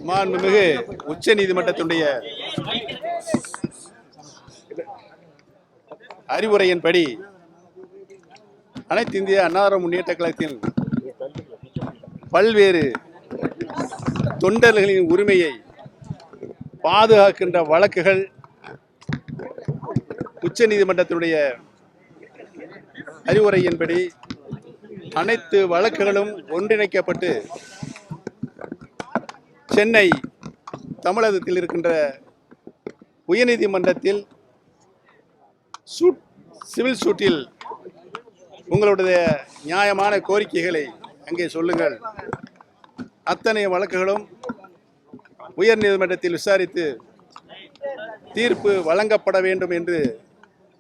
மாண்புமிகு உச்ச நீதிமன்றத்துடைய அறிவுரையின்படி அனைத்து இந்திய அண்ணா முன்னேற்ற கழகத்தின் பல்வேறு தொண்டர்களின் உரிமையை பாதுகாக்கின்ற வழக்குகள் உச்ச நீதிமன்றத்தினுடைய அறிவுரையின்படி அனைத்து வழக்குகளும் ஒன்றிணைக்கப்பட்டு சென்னை தமிழகத்தில் இருக்கின்ற உயர்நீதிமன்றத்தில் சிவில் சூட்டில் உங்களுடைய நியாயமான கோரிக்கைகளை அங்கே சொல்லுங்கள். அத்தனை வழக்குகளும் உயர்நீதிமன்றத்தில் விசாரித்து தீர்ப்பு வழங்கப்பட வேண்டும் என்று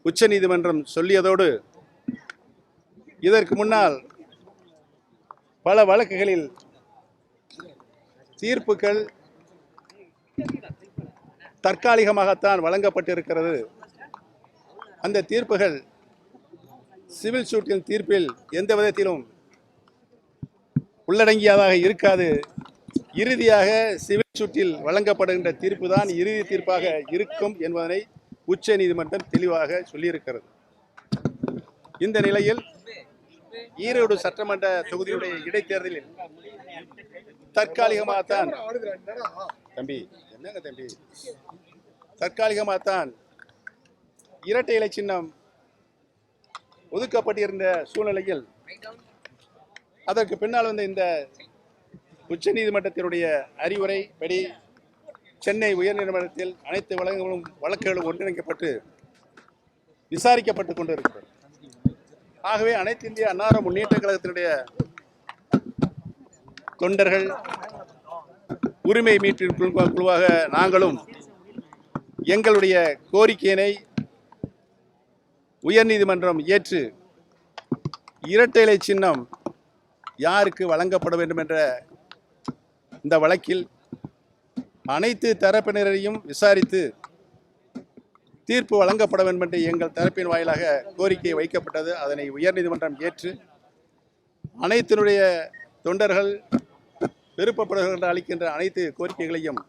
உச்ச நீதிமன்றம் சொல்லியதோடு இதற்கு முன்னால் பல வழக்குகளில் தீர்ப்புகள் தற்காலிகமாகத்தான் வழங்கப்பட்டிருக்கிறது. அந்த தீர்ப்புகள் சிவில் சூட்டின் தீர்ப்பில் எந்த விதத்திலும் உள்ளடங்கியதாக இருக்காது. இறுதியாக சிவில் சூட்டில் வழங்கப்படுகின்ற தீர்ப்பு தான் இறுதி தீர்ப்பாக இருக்கும் என்பதனை உச்ச நீதிமன்றம் தெளிவாக சொல்லியிருக்கிறது. இந்த நிலையில் ஈரோடு சட்டமன்ற தொகுதியுடைய இடைத்தேர்தலில் தற்காலிகமாகத்தான் தற்காலிகமாகத்தான் இரட்டை இலை சின்னம் ஒதுக்கப்பட்டிருந்த சூழ்நிலையில் அதற்கு பின்னால் வந்த இந்த உச்ச நீதிமன்றத்தினுடைய அறிவுரைப்படி சென்னை உயர்நீதிமன்றத்தில் அனைத்து வழக்குகளும் ஒன்றிணைக்கப்பட்டு விசாரிக்கப்பட்டுக் கொண்டிருக்கிறது. ஆகவே அனைத்து இந்திய அண்ணா முன்னேற்ற கழகத்தினுடைய தொண்டர்கள் உரிமை மீட்பின் குழுவாக நாங்களும் எங்களுடைய கோரிக்கையினை உயர்நீதிமன்றம் ஏற்று இரட்டை இலை சின்னம் யாருக்கு வழங்கப்பட வேண்டும் என்ற இந்த வழக்கில் அனைத்து தரப்பினரையும் விசாரித்து தீர்ப்பு வழங்கப்பட வேண்டும் என்று எங்கள் தரப்பின் வாயிலாக கோரிக்கை வைக்கப்பட்டது. அதனை உயர்நீதிமன்றம் ஏற்று அனைத்தினுடைய தொண்டர்கள் விருப்பப்படுகின்ற அளிக்கின்ற அனைத்து கோரிக்கைகளையும்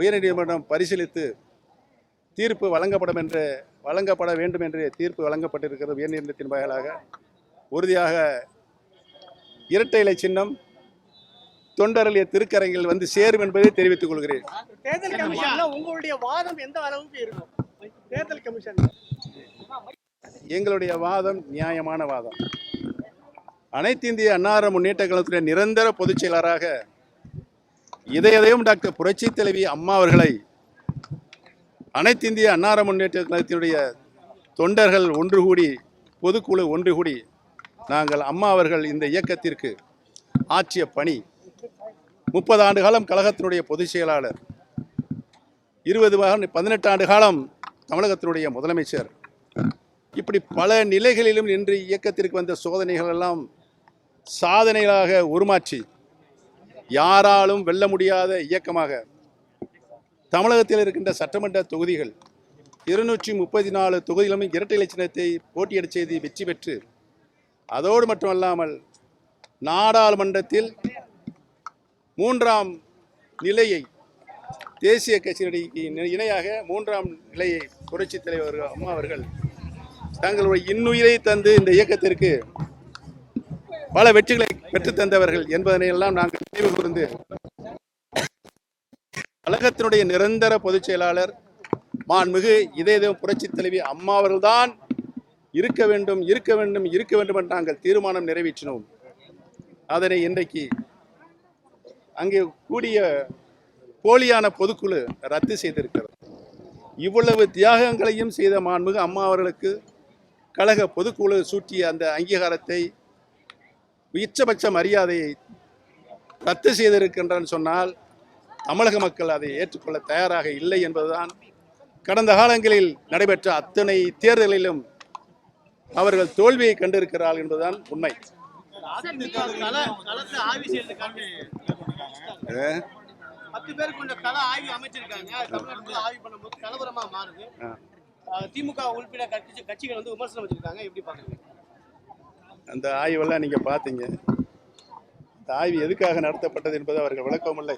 உயர்நீதிமன்றம் பரிசீலித்து தீர்ப்பு வழங்கப்பட வேண்டும் என்று தீர்ப்பு வழங்கப்பட்டிருக்கிறது. உயர்நீதிமன்றத்தின் வாயிலாக உறுதியாக இரட்டை இலை சின்னம் தொண்டர்களுடைய திருக்கரங்கில் வந்து சேரும் என்பதை தெரிவித்துக் கொள்கிறேன். தேர்தல் கமிஷன்ல உங்களுடைய வாதம் எந்த அளவுக்கு இருக்கும்? தேர்தல் கமிஷன் எங்களுடைய வாதம் நியாயமான வாதம். அனைத்து இந்திய அண்ணா முன்னேற்ற கழகத்துடைய நிரந்தர பொதுச் செயலராக இதயம் டாக்டர் புரட்சி தலைவி அம்மா அவர்களை அனைத்து இந்திய அண்ணா முன்னேற்ற கழகத்தினுடைய தொண்டர்கள் ஒன்று கூடி பொதுக்குழு ஒன்று கூடி நாங்கள் அம்மா அவர்கள் இந்த இயக்கத்திற்கு ஆற்றிய பணி 30 ஆண்டு காலம் கழகத்தினுடைய பொதுச் செயலாளர், 18 ஆண்டு காலம் தமிழகத்தினுடைய முதலமைச்சர், இப்படி பல நிலைகளிலும் இன்று இயக்கத்திற்கு வந்த சோதனைகள் எல்லாம் சாதனைகளாக உருமாற்றி யாராலும் வெல்ல முடியாத இயக்கமாக தமிழகத்தில் இருக்கின்ற சட்டமன்ற தொகுதிகள் 234 தொகுதியிலும் இரட்டை இலை சின்னத்தை போட்டியிட செய்து வெற்றி பெற்று அதோடு மட்டுமல்லாமல் நாடாளுமன்றத்தில் 3ஆம் நிலையை தேசிய கட்சியினருக்கு இணையாக 3ஆம் நிலையை புரட்சி தலைவர் அம்மா அவர்கள் தங்களுடைய இன்னுயிரை தந்து இந்த இயக்கத்திற்கு பல வெற்றிகளை பெற்றுத் தந்தவர்கள் என்பதனை எல்லாம் நாங்கள் நினைவு கூர்ந்து கழகத்தினுடைய நிரந்தர பொதுச் செயலாளர் மாண்புமிகு இதயம் புரட்சி தலைவி அம்மா அவர்கள்தான் இருக்க வேண்டும் என்று நாங்கள் தீர்மானம் நிறைவேற்றினோம். அதனை இன்றைக்கு அங்கே கூடிய போலியான பொதுக்குழு ரத்து செய்திருக்கிறது. இவ்வளவு தியாகங்களையும் செய்த மாண்புமிகு அம்மா அவர்களுக்கு கழக பொதுக்குழு சூட்டிய அந்த அங்கீகாரத்தை உச்சபட்ச மரியாதையை ரத்து செய்திருக்கின்றன்னு சொன்னால் தமிழக மக்கள் அதை ஏற்றுக்கொள்ள தயாராக இல்லை என்பதுதான் கடந்த காலங்களில் நடைபெற்ற அத்தனை தேர்தலிலும் அவர்கள் தோல்வியை கண்டிருக்கிறார்கள் என்பதுதான் உண்மை. திமுக உறுப்பினர் கட்சிகள் வந்து விமர்சனம் வச்சிருக்காங்க, எப்படி பாக்குறீங்க? அந்த ஆய்வெல்லாம் நீங்க பாத்தீங்க. இந்த ஆய்வு எதுக்காக நடத்தப்பட்டது என்பது அவர்கள் விளக்கமில்லை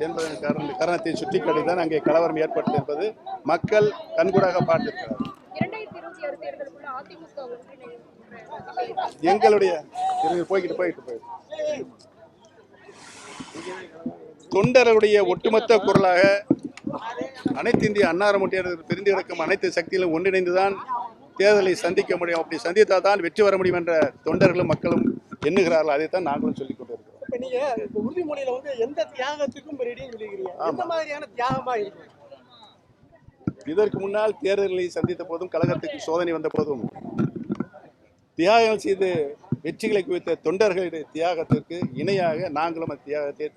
என்பதன் காரணத்தை சுட்டிக்காட்டி தான் அங்கே கலவரம் ஏற்பட்டது என்பது மக்கள் கண்கூடாக பார்த்திருக்கிறார். 2026 தேர்தலுக்குள்ள அதிமுக எங்களுடைய போய்கிட்டு தொண்டர்களுடைய ஒட்டுமொத்த குரலாக அனைத்து இந்திய அன்னார முன்னேற்றத்தில் பிரிந்து கிடக்கும் அனைத்து சக்திகளும் ஒன்றிணைந்துதான் தேர்தலை சந்திக்க முடியும். அப்படி சந்தித்தால் தான் வெற்றி வர முடியும் என்ற தொண்டர்களும் மக்களும் எண்ணுகிறார்கள். அதைத்தான் நாங்களும் சொல்லிக் கொண்டிருக்கிறோம். இப்ப நீங்க உறுதிமொழியில எந்த தியாகத்துக்கும் ரெடின்னு சொல்லிக்கிறீங்க. எந்த மாதிரியான தியாகமா இருக்கு? இதற்கு முன்னால் தேர்தல்களை சந்தித்த போதும் கழகத்துக்கு சோதனை வந்த போதும் தியாகம் செய்து வெற்றிகளை குவித்த தொண்டர்களுடைய தியாகத்திற்கு இணையாக நாங்களும் அந்த தியாகத்தை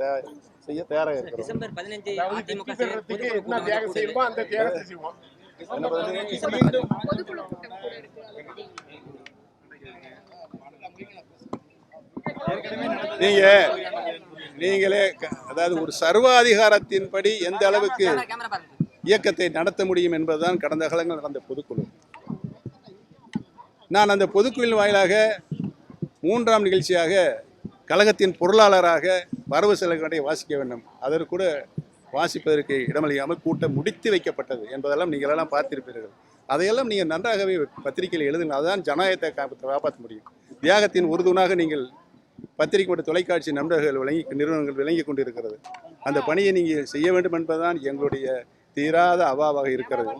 செய்ய தயாராக இருக்கிறோம். டிசம்பர் 15 அதிமுக என்ன தியாகம் செய்யணுமோ அந்த தியாகத்தை செய்வோம். பொதுக்குழு கூட்டம் கூட இருக்கு. நீங்களே அதாவது ஒரு சர்வாதிகாரத்தின்படி எந்த அளவுக்கு இயக்கத்தை நடத்த முடியும் என்பதுதான் கடந்த காலங்கள் நடந்த பொதுக்குழு. நான் அந்த பொதுக்குழுவின் வாயிலாக 3ஆம் நிகழ்ச்சியாக கழகத்தின் பொருளாளராக வரவு செலவுகளை வாசிக்க வேண்டும். அதற்கு கூட வாசிப்பதற்கு இடமளிக்காமல் கூட்டம் முடித்து வைக்கப்பட்டது என்பதெல்லாம் நீங்கள் எல்லாம் பார்த்திருப்பீர்கள். அதையெல்லாம் நீங்கள் நன்றாகவே பத்திரிகையில் எழுதுங்கள். அதுதான் ஜனநாயகத்தை காப்பாற்ற முடியும். தியாகத்தின் உறுதுணாக நீங்கள் பத்திரிகை மற்றும் தொலைக்காட்சி நிறுவனங்கள் விளங்கி கொண்டிருக்கிறது. அந்த பணியை நீங்கள் செய்ய வேண்டும் என்பதுதான் எங்களுடைய தீராத அவாவாக இருக்கிறது.